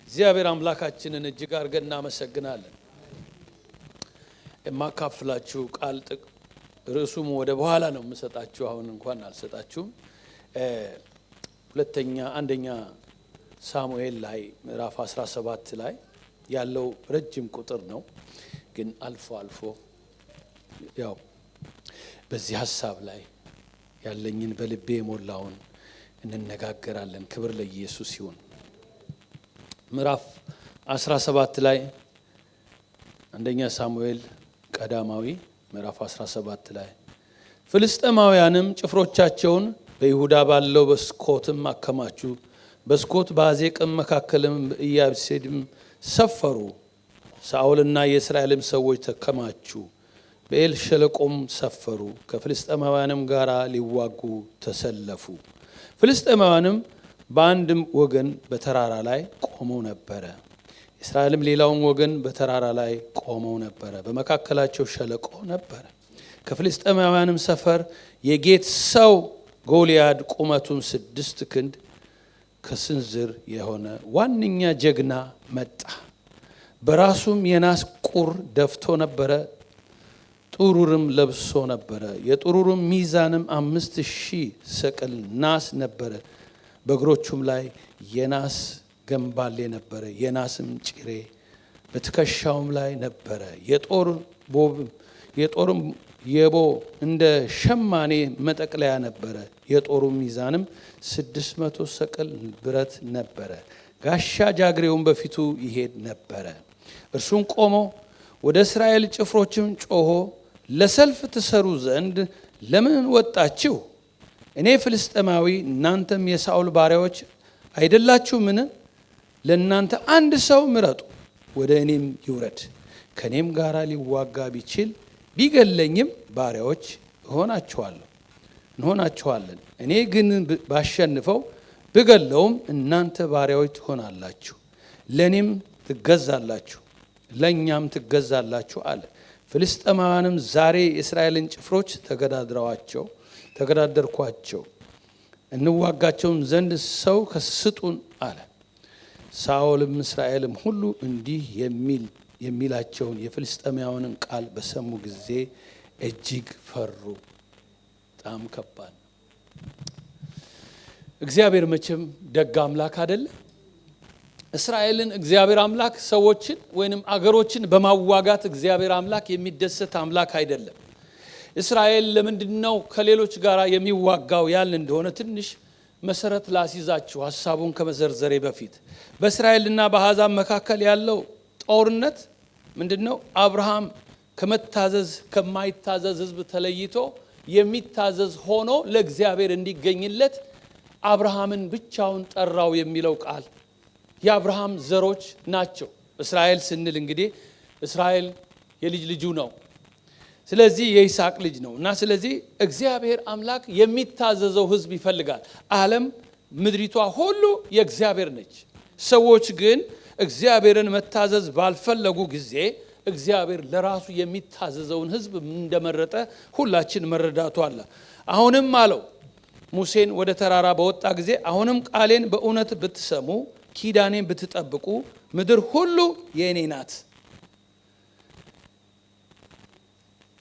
እግዚአብሔር አምላካችንን እጅግ አድርገን እናመሰግናለን። የማካፍላችሁ ቃል ርዕሱም ወደ በኋላ ነው የምሰጣችሁ፣ አሁን እንኳን አልሰጣችሁም። አንደኛ ሳሙኤል ላይ ምዕራፍ 17 ላይ ያለው ረጅም ቁጥር ነው፣ ግን አልፎ አልፎ ያው በዚህ ሐሳብ ላይ ያለኝን በልቤ ሞላውን እንነጋገራለን። ክብር ለኢየሱስ ይሁን። ምዕራፍ 17 ላይ አንደኛ ሳሙኤል ቀዳማዊ ምዕራፍ 17 ላይ ፍልስጤማውያንም ጭፍሮቻቸውን በይሁዳ ባለው በስኮትም አከማቹ፣ በስኮት በአዜቅም መካከልም በኢያብሴድም ሰፈሩ። ሳኦልና የእስራኤልም ሰዎች ተከማቹ፣ በኤል ሸለቆም ሰፈሩ፣ ከፍልስጤማውያንም ጋር ሊዋጉ ተሰለፉ። ፍልስጤማውያንም በአንድም ወገን በተራራ ላይ ቆመው ነበረ፣ እስራኤልም ሌላውን ወገን በተራራ ላይ ቆመው ነበረ። በመካከላቸው ሸለቆ ነበረ። ከፍልስጤማውያንም ሰፈር የጌት ሰው ጎልያድ ቁመቱን 6 ክንድ ከስንዝር የሆነ ዋነኛ ጀግና መጣ። በራሱም የናስ ቁር ደፍቶ ነበረ፣ ጥሩርም ለብሶ ነበረ። የጥሩርም ሚዛንም 5000 ሰቅል ናስ ነበረ። በእግሮቹም ላይ የናስ ገንባሌ ነበረ፣ የናስም ጭሬ በትከሻውም ላይ ነበረ። የጦርም የቦ እንደ ሸማኔ መጠቅለያ ነበረ። የጦሩ ሚዛንም 600 ሰቅል ብረት ነበረ። ጋሻ ጃግሬውን በፊቱ ይሄድ ነበረ። እርሱም ቆሞ ወደ እስራኤል ጭፍሮችም ጮሆ ለሰልፍ ትሰሩ ዘንድ ለምን ወጣችሁ? እኔ ፍልስጤማዊ እናንተም የሳኦል ባሪያዎች አይደላችሁምን? ለእናንተ አንድ ሰው ምረጡ፣ ወደ እኔም ይውረድ። ከእኔም ጋር ሊዋጋ ቢችል ቢገለኝም ባሪያዎች እንሆናችኋለን። እኔ ግን ባሸንፈው ብገለውም እናንተ ባሪያዎች ትሆናላችሁ፣ ለእኔም ትገዛላችሁ፣ ለእኛም ትገዛላችሁ አለ። ፍልስጤማውያንም ዛሬ የእስራኤልን ጭፍሮች ተገዳደርኳቸው፣ እንዋጋቸውም ዘንድ ሰው ከስጡን አለ። ሳኦልም እስራኤልም ሁሉ እንዲህ የሚላቸውን የፍልስጤማውያንን ቃል በሰሙ ጊዜ እጅግ ፈሩ። በጣም ከባድ። እግዚአብሔር መቼም ደግ አምላክ አይደለ? እስራኤልን እግዚአብሔር አምላክ ሰዎችን ወይንም አገሮችን በማዋጋት እግዚአብሔር አምላክ የሚደሰት አምላክ አይደለም። እስራኤል ለምንድነው ከሌሎች ጋር የሚዋጋው ያል እንደሆነ ትንሽ መሰረት ላስይዛችሁ ሐሳቡን ከመዘርዘሬ በፊት። በእስራኤልና በአሕዛብ መካከል ያለው ጦርነት ምንድነው? አብርሃም ከማይታዘዝ ሕዝብ ተለይቶ የሚታዘዝ ሆኖ ለእግዚአብሔር እንዲገኝለት አብርሃምን ብቻውን ጠራው የሚለው ቃል የአብርሃም ዘሮች ናቸው። እስራኤል ስንል እንግዲህ እስራኤል የልጅ ልጁ ነው። ስለዚህ የይስሐቅ ልጅ ነው እና ስለዚህ እግዚአብሔር አምላክ የሚታዘዘው ሕዝብ ይፈልጋል። ዓለም ምድሪቷ ሁሉ የእግዚአብሔር ነች። ሰዎች ግን እግዚአብሔርን መታዘዝ ባልፈለጉ ጊዜ እግዚአብሔር ለራሱ የሚታዘዘውን ሕዝብ እንደመረጠ ሁላችን መረዳቱ አለ። አሁንም አለው ሙሴን ወደ ተራራ በወጣ ጊዜ አሁንም ቃሌን በእውነት ብትሰሙ ኪዳኔን ብትጠብቁ ምድር ሁሉ የእኔ ናት፣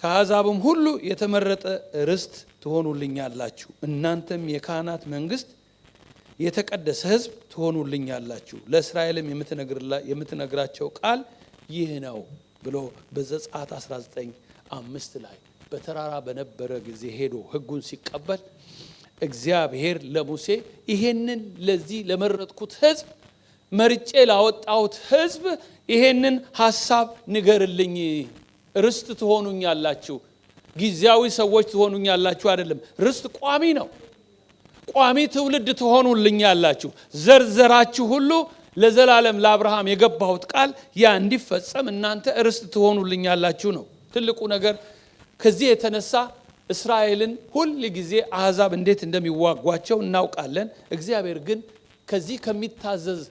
ከአሕዛብም ሁሉ የተመረጠ ርስት ትሆኑልኛላችሁ፣ እናንተም የካህናት መንግስት፣ የተቀደሰ ሕዝብ ትሆኑልኛላችሁ። ለእስራኤልም የምትነግራቸው ቃል ይህ ነው ብሎ በዘጸአት 19:5 ላይ በተራራ በነበረ ጊዜ ሄዶ ሕጉን ሲቀበል እግዚአብሔር ለሙሴ ይሄንን ለዚህ ለመረጥኩት ሕዝብ መርጬ ላወጣሁት ሕዝብ ይሄንን ሐሳብ ንገርልኝ። ርስት ትሆኑኛላችሁ፣ ጊዜያዊ ሰዎች ትሆኑኛላችሁ አይደለም። ርስት ቋሚ ነው። ቋሚ ትውልድ ትሆኑልኛላችሁ። ዘርዘራችሁ ሁሉ ለዘላለም ለአብርሃም የገባሁት ቃል ያ እንዲፈጸም እናንተ ርስት ትሆኑልኛላችሁ ነው ትልቁ ነገር። ከዚህ የተነሳ እስራኤልን ሁል ጊዜ አሕዛብ እንዴት እንደሚዋጓቸው እናውቃለን። እግዚአብሔር ግን ከዚህ ከሚታዘዝ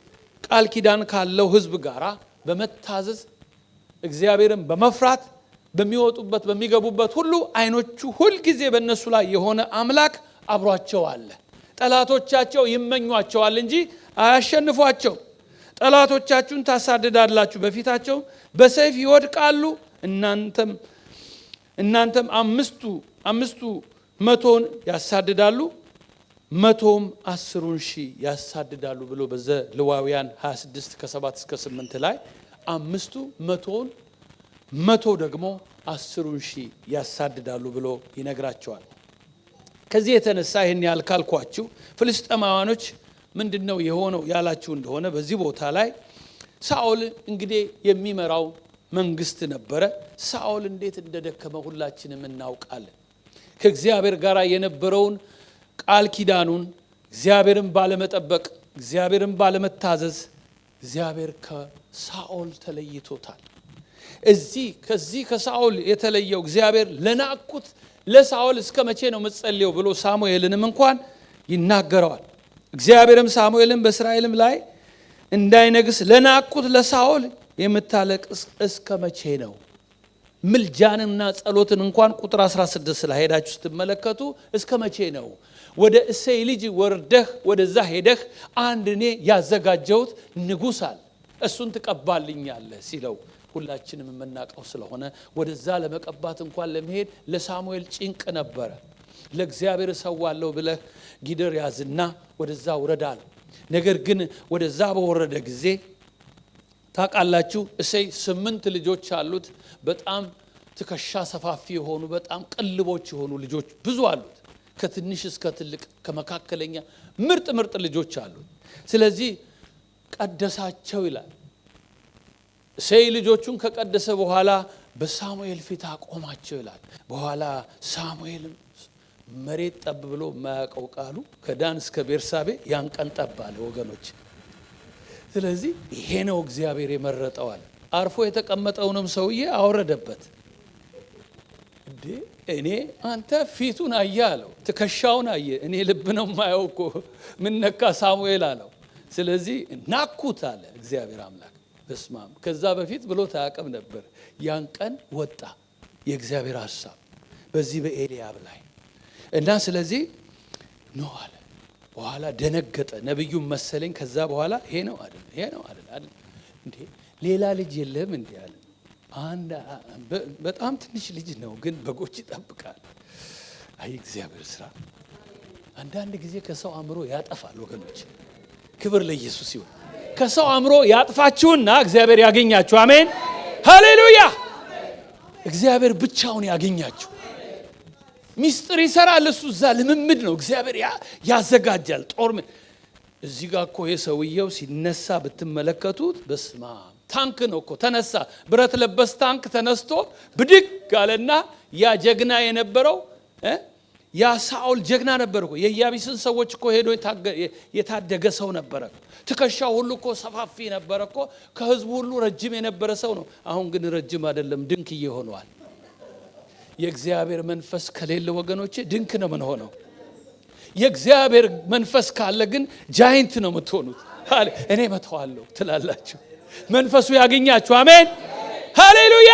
ቃል ኪዳን ካለው ሕዝብ ጋር በመታዘዝ እግዚአብሔርን በመፍራት በሚወጡበት በሚገቡበት ሁሉ አይኖቹ ሁል ጊዜ በእነሱ ላይ የሆነ አምላክ አብሯቸው አለ። ጠላቶቻቸው ይመኟቸዋል እንጂ አያሸንፏቸው። ጠላቶቻችሁን ታሳድዳላችሁ፣ በፊታቸው በሰይፍ ይወድቃሉ። እናንተም አምስቱ መቶውን ያሳድዳሉ፣ መቶም 10,000 ያሳድዳሉ ብሎ በዘሌዋውያን 26 ከ7 እስከ 8 ላይ 5 መቶውን 100 ደግሞ 10,000 ያሳድዳሉ ብሎ ይነግራቸዋል። ከዚህ የተነሳ ይሄን ያልካልኳችሁ ፍልስጤማውያኖች ምንድነው የሆነው ያላችሁ እንደሆነ በዚህ ቦታ ላይ ሳኦል እንግዲህ የሚመራው መንግስት ነበረ። ሳኦል እንዴት እንደደከመ ሁላችንም እናውቃለን። ከእግዚአብሔር ጋር የነበረውን ቃል ኪዳኑን እግዚአብሔርን ባለመጠበቅ፣ እግዚአብሔርን ባለመታዘዝ እግዚአብሔር ከሳኦል ተለይቶታል። ከዚህ ከሳኦል የተለየው እግዚአብሔር ለናቁት ለሳኦል እስከ መቼ ነው የምትጸልየው ብሎ ሳሙኤልንም እንኳን ይናገረዋል። እግዚአብሔርም ሳሙኤልን በእስራኤልም ላይ እንዳይነግስ ለናቁት ለሳኦል የምታለቅስ እስከ መቼ ነው? ምልጃንና ጸሎትን እንኳን ቁጥር 16 ላይ ሄዳችሁ ስትመለከቱ እስከ መቼ ነው? ወደ እሴይ ልጅ ወርደህ ወደዛ ሄደህ አንድ እኔ ያዘጋጀሁት ንጉሥ አለ እሱን ትቀባልኛለህ ሲለው ሁላችንም የምናውቀው ስለሆነ ወደዛ ለመቀባት እንኳን ለመሄድ ለሳሙኤል ጭንቅ ነበረ። ለእግዚአብሔር ሰዋለሁ ብለህ ጊደር ያዝና ወደዛ ውረዳል። ነገር ግን ወደዛ በወረደ ጊዜ ታውቃላችሁ እሴይ 8 ልጆች አሉት። በጣም ትከሻ ሰፋፊ የሆኑ በጣም ቅልቦች የሆኑ ልጆች ብዙ አሉት። ከትንሽ እስከ ትልቅ ከመካከለኛ ምርጥ ልጆች አሉት። ስለዚህ ቀደሳቸው ይላል። እሴይ ልጆቹን ከቀደሰ በኋላ በሳሙኤል ፊት አቆማቸው ይላል። በኋላ ሳሙኤልም መሬት ጠብ ብሎ ማያውቀው ቃሉ ከዳን እስከ ቤርሳቤ ያን ቀን ጠብ አለ ወገኖች። ስለዚህ ይሄ ነው እግዚአብሔር የመረጠው አለ። አርፎ የተቀመጠውንም ሰውዬ አወረደበት። እኔ አንተ ፊቱን አየ አለው፣ ትከሻውን አየ። እኔ ልብ ነው ማየው እኮ ምን ነካ ሳሙኤል አለው። ስለዚህ ናኩት አለ እግዚአብሔር አምላክ። በስማም ከዛ በፊት ብሎ ታያቀም ነበር። ያን ቀን ወጣ የእግዚአብሔር ሐሳብ በዚህ በኤልያብ ላይ እና ስለዚህ ነው አለ። በኋላ ደነገጠ ነብዩም መሰለኝ። ከዛ በኋላ ይሄ ነው አይደል እንዴ ሌላ ልጅ የለም እንዴ አለ። በጣም ትንሽ ልጅ ነው ግን በጎች ይጠብቃል። አይ እግዚአብሔር ስራ አንዳንድ ጊዜ ከሰው አእምሮ ያጠፋል ወገኖች። ክብር ለኢየሱስ ይሁን። ከሰው አእምሮ ያጥፋችሁና እግዚአብሔር ያገኛችሁ። አሜን ሃሌሉያ። እግዚአብሔር ብቻውን ያገኛችሁ። ሚስጥር ይሰራል እሱ። እዛ ልምምድ ነው እግዚአብሔር ያዘጋጃል። ጦር እዚህ ጋር እኮ የሰውየው ሲነሳ ብትመለከቱት በስማ ታንክ ነው እኮ ተነሳ። ብረት ለበስ ታንክ ተነስቶ ብድግ አለና ያ ጀግና የነበረው ያ ሳኦል ጀግና ነበር እኮ። የኢያቢስን ሰዎች እኮ ሄዶ የታደገ ሰው ነበር። ትከሻው ሁሉ እኮ ሰፋፊ ነበር እኮ። ከህዝቡ ሁሉ ረጅም የነበረ ሰው ነው። አሁን ግን ረጅም አይደለም ድንክዬ ሆኗል። የእግዚአብሔር መንፈስ ከሌለ ወገኖቼ ድንክ ነው ምን ሆነው። የእግዚአብሔር መንፈስ ካለ ግን ጃይንት ነው የምትሆኑት። እኔ መተዋለሁ ትላላችሁ። መንፈሱ ያገኛችሁ። አሜን ሃሌሉያ።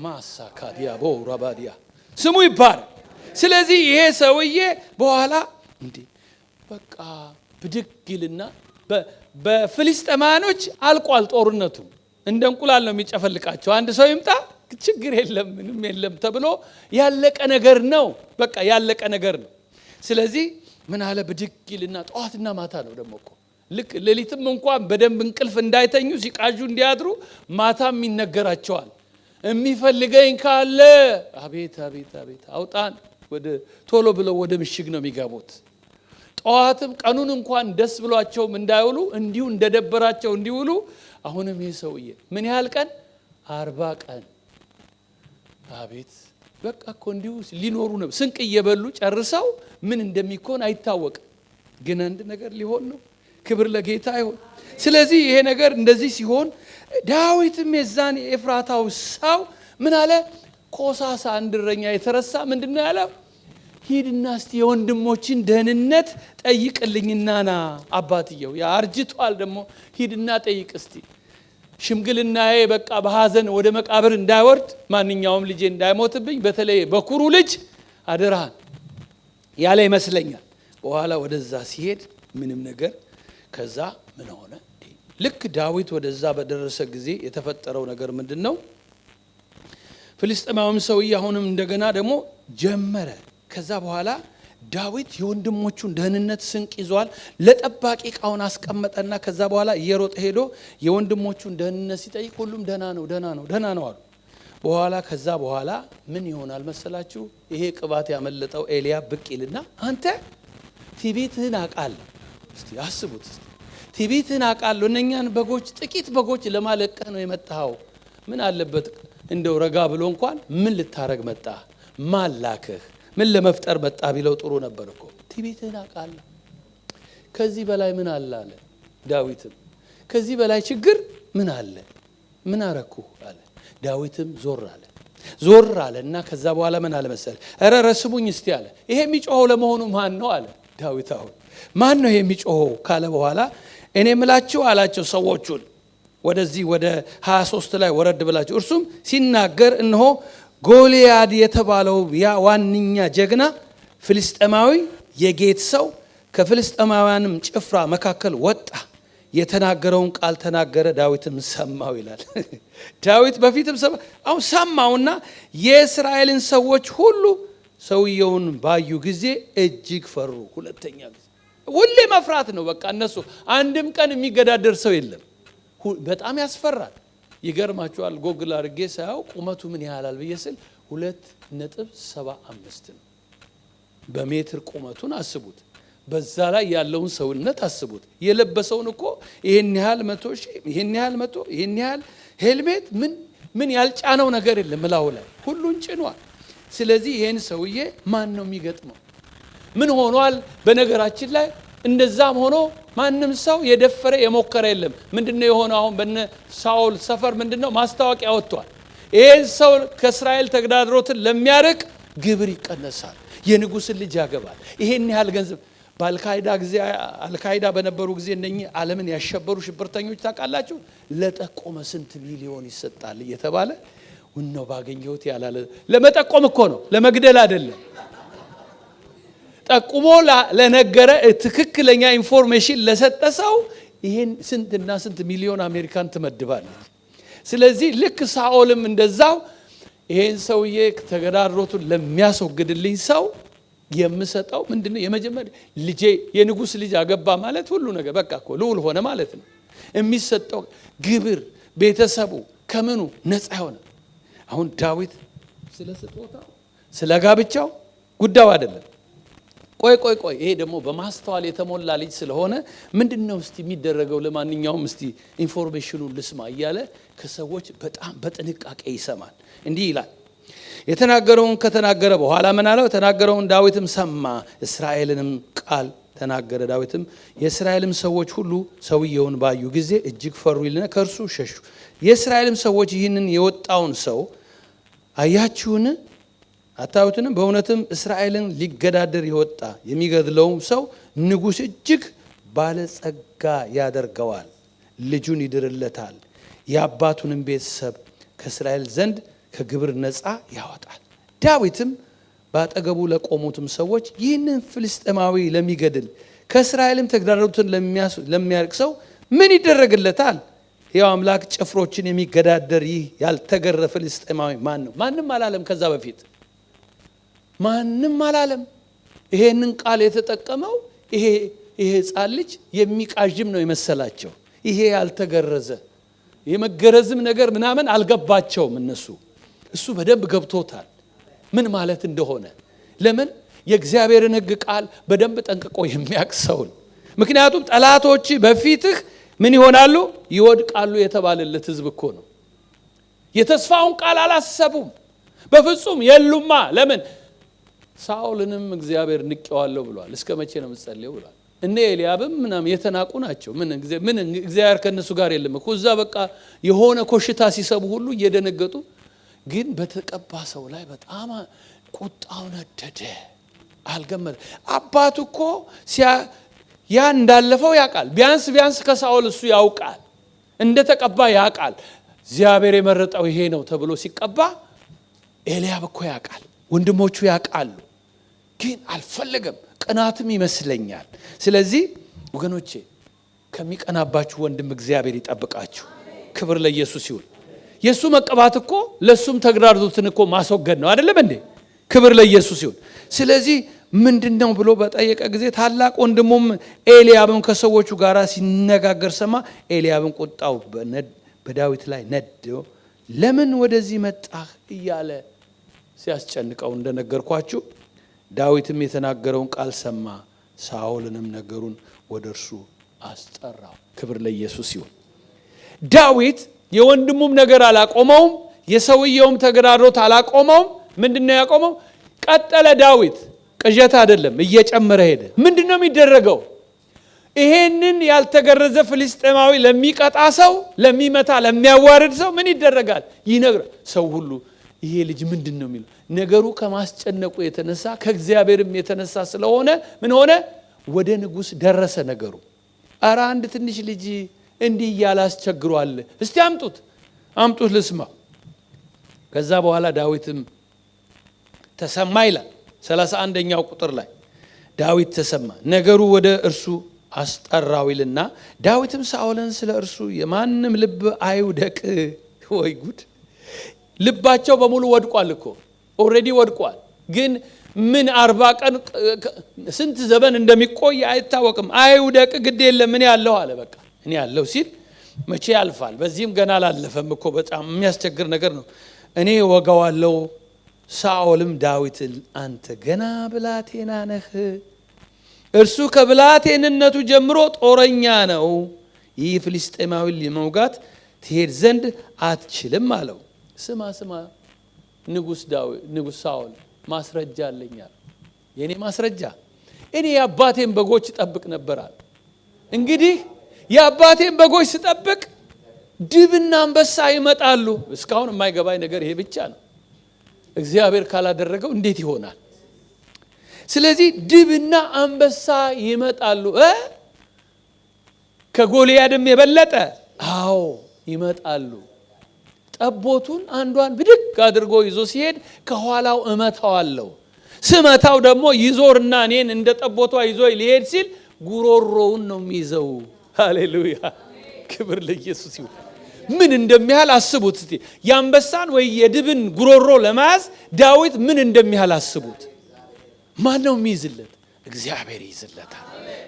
ማሳካዲያ ቦራባዲያ ስሙ ይባረክ። ስለዚህ ይሄ ሰውዬ በኋላ እንዴ በቃ ብድግልና በፍልስጤማኖች አልቋል ጦርነቱ። እንደ እንቁላል ነው የሚጨፈልቃቸው። አንድ ሰው ይምጣ ችግር የለም ምንም የለም ተብሎ ያለቀ ነገር ነው። በቃ ያለቀ ነገር ነው። ስለዚህ ምን አለ ብድግልና ጠዋትና ማታ ነው ደግሞ እኮ ልክ ሌሊትም እንኳን በደንብ እንቅልፍ እንዳይተኙ ሲቃዡ እንዲያድሩ ማታም ይነገራቸዋል። የሚፈልገኝ ካለ አቤት አውጣን ወደ ቶሎ ብለው ወደ ምሽግ ነው የሚገቡት። ጠዋትም ቀኑን እንኳን ደስ ብሏቸውም እንዳይውሉ እንዲሁ እንደደበራቸው እንዲውሉ። አሁንም ይሄ ሰውዬ ምን ያህል ቀን 40 ቀን አቤት በቃ እኮ እንዲሁ ሊኖሩ ነው። ስንቅ እየበሉ ጨርሰው ምን እንደሚኮን አይታወቅም። ግን አንድ ነገር ሊሆን ነው። ክብር ለጌታ ይሁን። ስለዚህ ይሄ ነገር እንደዚህ ሲሆን ዳዊትም የዛን የኤፍራታው ሰው ምን አለ? ኮሳሳ አንድረኛ የተረሳ ምንድነው ያለው? ሂድና እስቲ የወንድሞችን ደህንነት ጠይቅልኝና ና። አባትየው ያ አርጅቷል ደግሞ ሂድና ጠይቅ እስቲ። ሽምግልናዬ በቃ በሐዘን ወደ መቃብር እንዳይወርድ ማንኛውም ልጄ እንዳይሞትብኝ በተለይ በኩሩ ልጅ አደራህን ያለ ይመስለኛል። በኋላ ወደዛ ሲሄድ ምንም ነገር ከዛ ምን ሆነ? ልክ ዳዊት ወደዛ በደረሰ ጊዜ የተፈጠረው ነገር ምንድነው? ፍልስጤማዊም ሰውዬ አሁንም እንደገና ደግሞ ጀመረ። ከዛ በኋላ ዳዊት የወንድሞቹን ደህንነት ስንቅ ይዟል። ለጠባቂ ዕቃውን አስቀመጠና ከዛ በኋላ እየሮጠ ሄዶ የወንድሞቹን ደህንነት ሲጠይቅ ሁሉም ደህና ነው አሉ። በኋላ ከዛ በኋላ ምን ይሆናል መሰላችሁ? ይሄ ቅባት ያመለጠው ኤልያብ ብቅ ይልና አንተ ትዕቢትህን አውቃለሁ። እስቲ አስቡት። ትዕቢትህን አውቃለሁ። እነኛን በጎች ጥቂት በጎች ለማለቀህ ነው የመጣኸው። ምን አለበት እንደው ረጋ ብሎ እንኳን ምን ልታረግ መጣ? ማላከህ ምን ለመፍጠር መጣ ቢለው ጥሩ ነበር እኮ። ትዕቢትህን አውቃለሁ። ከዚህ በላይ ምን አለ አለ ዳዊትም። ከዚህ በላይ ችግር ምን አለ? ምን አረኩ አለ። ዳዊትም ዞር አለና ከዛ በኋላ ምን አለ መሰለ? ኧረ ረስሙኝ እስቲ አለ። ይሄ የሚጮኸው ለመሆኑ ማን ነው አለ ዳዊት። አሁን ማን ነው ይሄ የሚጮኸው ካለ በኋላ እኔ ምላችሁ አላቸው ሰዎቹን ወደዚህ ወደ 23 ላይ ወረድ ብላችሁ። እርሱም ሲናገር እነሆ ጎልያድ የተባለው ያ ዋንኛ ጀግና ፍልስጤማዊ የጌት ሰው ከፍልስጤማውያንም ጭፍራ መካከል ወጣ፣ የተናገረውን ቃል ተናገረ፣ ዳዊትም ሰማው ይላል። ዳዊት በፊትም አሁን ሰማውና የእስራኤልን ሰዎች ሁሉ ሰውየውን ባዩ ጊዜ እጅግ ፈሩ። ሁለተኛ ጊዜ ሁሌ መፍራት ነው በቃ እነሱ። አንድም ቀን የሚገዳደር ሰው የለም። በጣም ያስፈራል። ይገርማችኋል፣ ጎግል አድርጌ ሳያው ቁመቱ ምን ያህላል ብዬ ስል 2.75 ነው። በሜትር ቁመቱን አስቡት። በዛ ላይ ያለውን ሰውነት አስቡት። የለበሰውን እኮ ይሄን ያህል 100 ሺህ ይሄን ያህል ሄልሜት ምን ያልጫነው ነገር የለም ምላው ላይ ሁሉን ጭኗል። ስለዚህ ይሄን ሰውዬ ማን ነው የሚገጥመው? ምን ሆኗል? በነገራችን ላይ እንደዛም ሆኖ ማንም ሰው የደፈረ የሞከረ የለም። ምንድነው የሆነው? አሁን በነ ሳኦል ሰፈር ምንድነው ማስታወቂያ ወጥቷል። ይሄን ሰው ከእስራኤል ተግዳድሮትን ለሚያርቅ ግብር ይቀነሳል፣ የንጉስን ልጅ ያገባል፣ ይሄን ያህል ገንዘብ። አልካይዳ በነበሩ ጊዜ እነኚህ ዓለምን ያሸበሩ ሽብርተኞች ታውቃላችሁ፣ ለጠቆመ ስንት ሚሊዮን ይሰጣል እየተባለ ነው ባገኘሁት ያላለ። ለመጠቆም እኮ ነው፣ ለመግደል አይደለም። ጠቁሞ ለነገረ ትክክለኛ ኢንፎርሜሽን ለሰጠ ሰው ይሄን ስንትና ስንት ሚሊዮን አሜሪካን ትመድባለች። ስለዚህ ልክ ሳኦልም እንደዛው ይሄን ሰውዬ ተገዳድሮቱን ለሚያስወግድልኝ ሰው የምሰጠው ምንድነው? የመጀመሪያ ልጄ የንጉስ ልጅ አገባ ማለት ሁሉ ነገር በቃ እኮ ልዑል ሆነ ማለት ነው። የሚሰጠው ግብር ቤተሰቡ ከምኑ ነፃ ሆነ። አሁን ዳዊት ስለ ስጦታው ስለ ጋብቻው ጉዳዩ አይደለም። ቆይ ይሄ ደግሞ በማስተዋል የተሞላ ልጅ ስለሆነ ምንድነው እስቲ የሚደረገው? ለማንኛውም እስቲ ኢንፎርሜሽኑን ልስማ እያለ ከሰዎች በጣም በጥንቃቄ ይሰማል። እንዲህ ይላል። የተናገረውን ከተናገረ በኋላ ምን አለው? የተናገረውን ዳዊትም ሰማ፣ እስራኤልንም ቃል ተናገረ። ዳዊትም የእስራኤልም ሰዎች ሁሉ ሰውየውን ባዩ ጊዜ እጅግ ፈሩ ይልና ከእርሱ ሸሹ። የእስራኤልም ሰዎች ይህንን የወጣውን ሰው አያችሁን? አታዩትንም? በእውነትም እስራኤልን ሊገዳደር የወጣ የሚገድለውም ሰው ንጉሥ እጅግ ባለጸጋ ያደርገዋል፣ ልጁን ይድርለታል፣ የአባቱንም ቤተሰብ ከእስራኤል ዘንድ ከግብር ነፃ ያወጣል። ዳዊትም ባጠገቡ ለቆሙትም ሰዎች ይህንን ፍልስጤማዊ ለሚገድል ከእስራኤልም ተግዳሮትን ለሚያርቅ ሰው ምን ይደረግለታል? ያው አምላክ ጭፍሮችን የሚገዳደር ይህ ያልተገረ ፍልስጤማዊ ማን ነው? ማንም አላለም። ከዛ በፊት ማንም አላለም። ይሄንን ቃል የተጠቀመው ይሄ ሕፃን ልጅ የሚቃዥም ነው የመሰላቸው። ይሄ ያልተገረዘ የመገረዝም ነገር ምናምን አልገባቸውም እነሱ። እሱ በደንብ ገብቶታል ምን ማለት እንደሆነ። ለምን? የእግዚአብሔርን ሕግ ቃል በደንብ ጠንቅቆ የሚያቅሰውን። ምክንያቱም ጠላቶች በፊትህ ምን ይሆናሉ? ይወድቃሉ የተባለለት ሕዝብ እኮ ነው። የተስፋውን ቃል አላሰቡም በፍጹም የሉማ። ለምን? ሳኦልንም እግዚአብሔር ንቄዋለሁ ብሏል። እስከ መቼ ነው የምትጸልየው ብሏል። እነ ኤልያብም ምናምን የተናቁ ናቸው። ምን እግዚአብሔር ከነሱ ጋር የለም እኮ። እዛ በቃ የሆነ ኮሽታ ሲሰቡ ሁሉ እየደነገጡ፣ ግን በተቀባ ሰው ላይ በጣም ቁጣው ነደደ። አልገመረ። አባቱ እኮ ያን እንዳለፈው ያውቃል። ቢያንስ ከሳኦል እሱ ያውቃል፣ እንደተቀባ ያውቃል። እግዚአብሔር የመረጠው ይሄ ነው ተብሎ ሲቀባ ኤልያብ እኮ ያውቃል፣ ወንድሞቹ ያውቃሉ፣ ግን አልፈለገም። ቅናትም ይመስለኛል። ስለዚህ ወገኖቼ ከሚቀናባችሁ ወንድም እግዚአብሔር ይጠብቃችሁ። ክብር ለኢየሱስ ይሁን። የሱ መቀባት እኮ ለሱም ተግዳሮትን እኮ ማስወገድ ነው አይደለም እንዴ? ክብር ለኢየሱስ ይሁን። ስለዚህ ምንድነው ብሎ በጠየቀ ጊዜ ታላቅ ወንድሙም ኤልያብም ከሰዎቹ ጋር ሲነጋገር ሰማ። ኤልያብም ቁጣው በዳዊት ላይ ነዶ ለምን ወደዚህ መጣህ እያለ ሲያስጨንቀው እንደነገርኳችሁ፣ ዳዊትም የተናገረውን ቃል ሰማ። ሳኦልንም ነገሩን ወደ እርሱ አስጠራው። ክብር ለኢየሱስ ይሁን። ዳዊት የወንድሙም ነገር አላቆመውም፣ የሰውየውም ተግዳሮት አላቆመውም። ምንድነው ያቆመው? ቀጠለ። ዳዊት ቅዠት አይደለም፣ እየጨመረ ሄደ። ምንድነው የሚደረገው? ይሄንን ያልተገረዘ ፍልስጤማዊ ለሚቀጣ ሰው፣ ለሚመታ ለሚያዋርድ ሰው ምን ይደረጋል? ይነግራል። ሰው ሁሉ ይሄ ልጅ ምንድነው የሚለው ነገሩ ከማስጨነቁ የተነሳ ከእግዚአብሔርም የተነሳ ስለሆነ ምን ሆነ? ወደ ንጉሥ ደረሰ ነገሩ። ኧረ አንድ ትንሽ ልጅ እንዲህ እያለ አስቸግሯል፣ እስቲ አምጡት ልስማ። ከዛ በኋላ ዳዊትም ተሰማ ይላል 31ኛው ቁጥር ላይ ዳዊት ተሰማ፣ ነገሩ ወደ እርሱ አስጠራው ይልና ዳዊትም ሳኦልን ስለ እርሱ የማንም ልብ አይውደቅ። ወይ ጉድ! ልባቸው በሙሉ ወድቋል እኮ ኦሬዲ ወድቋል። ግን ምን 40 ቀን ስንት ዘመን እንደሚቆይ አይታወቅም። አይውደቅ፣ ግድ የለም ምን ያለው አለ። በቃ እኔ ያለው ሲል መቼ ያልፋል። በዚህም ገና አላለፈም እኮ በጣም የሚያስቸግር ነገር ነው። እኔ ወጋዋለው። ሳኦልም ዳዊትን አንተ ገና ብላቴና ነህ፣ እርሱ ከብላቴንነቱ ጀምሮ ጦረኛ ነው፣ ይህ ፍልስጤማዊ ለመውጋት ትሄድ ዘንድ አትችልም አለው። ስማ ንጉሥ ሳኦል ማስረጃ አለኛል። የኔ ማስረጃ እኔ የአባቴን በጎች ጠብቅ ነበራል። እንግዲህ የአባቴን በጎች ስጠብቅ ድብና አንበሳ ይመጣሉ። እስካሁን የማይገባኝ ነገር ይሄ ብቻ ነው። እግዚአብሔር ካላደረገው እንዴት ይሆናል? ስለዚህ ድብና አንበሳ ይመጣሉ። ከጎልያድም የበለጠ አዎ ይመጣሉ። ጠቦቱን አንዷን ብድግ አድርጎ ይዞ ሲሄድ ከኋላው እመታዋለሁ። ስመታው ደግሞ ይዞርና እኔን እንደ ጠቦቷ ይዞ ሊሄድ ሲል ጉሮሮውን ነው የሚይዘው። ሃሌሉያ! ክብር ለኢየሱስ ይሁን። ምን እንደሚያህል አስቡት እስቲ። የአንበሳን ወይ የድብን ጉሮሮ ለመያዝ ዳዊት ምን እንደሚያህል አስቡት። ማን ነው የሚይዝለት? እግዚአብሔር ይይዝለታል።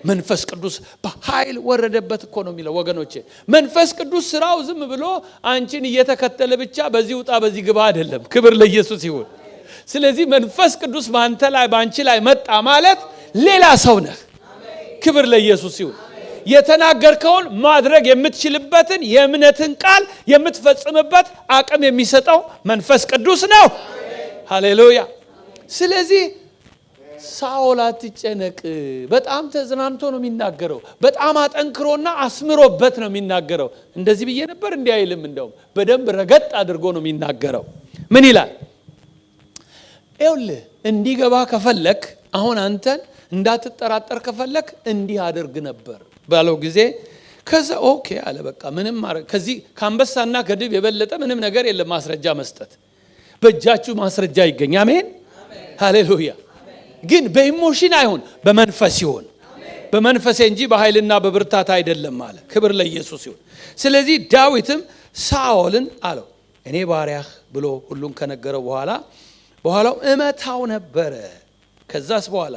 መንፈስ ቅዱስ በኃይል ወረደበት እኮ ነው የሚለው ወገኖቼ። መንፈስ ቅዱስ ስራው ዝም ብሎ አንቺን እየተከተለ ብቻ በዚህ ውጣ በዚህ ግባ አይደለም። ክብር ለኢየሱስ ይሁን። ስለዚህ መንፈስ ቅዱስ በአንተ ላይ በአንቺ ላይ መጣ ማለት ሌላ ሰው ነህ። ክብር ለኢየሱስ ይሁን። የተናገርከውን ማድረግ የምትችልበትን የእምነትን ቃል የምትፈጽምበት አቅም የሚሰጠው መንፈስ ቅዱስ ነው። ሃሌሉያ። ስለዚህ ሳኦል አትጨነቅ፣ በጣም ተዝናንቶ ነው የሚናገረው። በጣም አጠንክሮና አስምሮበት ነው የሚናገረው። እንደዚህ ብዬ ነበር እንዲህ አይልም። እንደውም በደንብ ረገጥ አድርጎ ነው የሚናገረው። ምን ይላል? ይኸውልህ እንዲገባ ከፈለክ፣ አሁን አንተን እንዳትጠራጠር ከፈለክ እንዲህ አድርግ ነበር ባለው ጊዜ ከዛ ኦኬ አለ። በቃ ምንም ማድረግ ከዚህ ከአንበሳና ከድብ የበለጠ ምንም ነገር የለም ማስረጃ መስጠት። በእጃችሁ ማስረጃ ይገኝ። አሜን ሃሌሉያ። ግን በኢሞሽን አይሆን፣ በመንፈስ ይሆን። በመንፈስ እንጂ በኃይልና በብርታት አይደለም አለ። ክብር ለኢየሱስ ይሁን። ስለዚህ ዳዊትም ሳኦልን አለው እኔ ባሪያህ ብሎ ሁሉን ከነገረው በኋላው እመታው ነበረ። ከዛስ በኋላ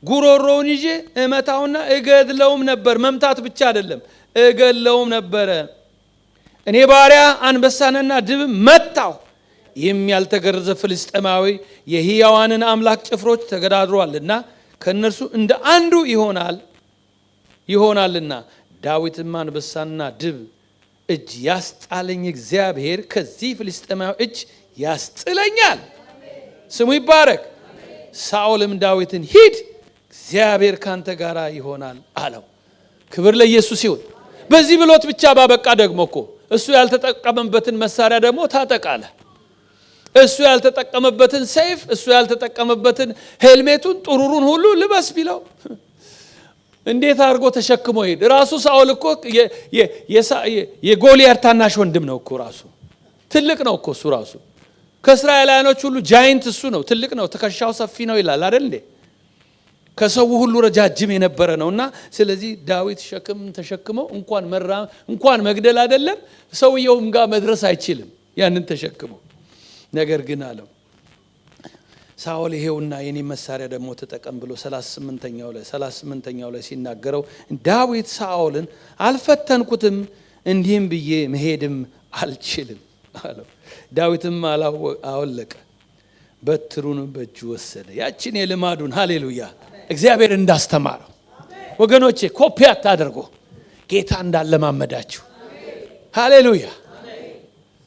ጉሮሮውን ይዤ እመታውና እገድለውም ነበር። መምታት ብቻ አይደለም እገድለውም ነበረ። እኔ ባሪያ አንበሳንና ድብ መታው። ይህም ያልተገረዘ ፍልስጤማዊ የሕያዋንን አምላክ ጭፍሮች ተገዳድሯልና ከእነርሱ እንደ አንዱ ይሆናልና ዳዊትም አንበሳና ድብ እጅ ያስጣለኝ እግዚአብሔር ከዚህ ፍልስጤማዊ እጅ ያስጥለኛል። ስሙ ይባረክ። ሳኦልም ዳዊትን ሂድ፣ እግዚአብሔር ካንተ ጋር ይሆናል አለው። ክብር ለኢየሱስ ይሁን። በዚህ ብሎት ብቻ ባበቃ ደግሞ እኮ እሱ ያልተጠቀመበትን መሳሪያ ደግሞ ታጠቃለ። እሱ ያልተጠቀመበትን ሰይፍ፣ እሱ ያልተጠቀመበትን ሄልሜቱን ጥሩሩን ሁሉ ልበስ ቢለው እንዴት አድርጎ ተሸክሞ ሄድ? ራሱ ሳኦል እኮ የጎልያድ ታናሽ ወንድም ነው እኮ። ራሱ ትልቅ ነው እኮ እሱ ራሱ። ከእስራኤላውያኖች ሁሉ ጃይንት እሱ ነው፣ ትልቅ ነው፣ ትከሻው ሰፊ ነው ይላል አይደል እንዴ? ከሰው ሁሉ ረጃጅም የነበረ ነውና ስለዚህ ዳዊት ሸክም ተሸክመው እንኳን መግደል አይደለም ሰውየውም ጋር መድረስ አይችልም ያንን ተሸክመው። ነገር ግን አለው ሳኦል ይሄውና የኔ መሳሪያ ደግሞ ተጠቀም ብሎ 38ኛው ላይ ሲናገረው ዳዊት ሳኦልን አልፈተንኩትም እንዲህም ብዬ መሄድም አልችልም አለው። ዳዊትም አወለቀ፣ በትሩን በእጁ ወሰደ። ያችን የልማዱን ሃሌሉያ እግዚአብሔር እንዳስተማረው ወገኖቼ ኮፒ አታድርጉ። ጌታ እንዳለማመዳችሁ ሃሌሉያ።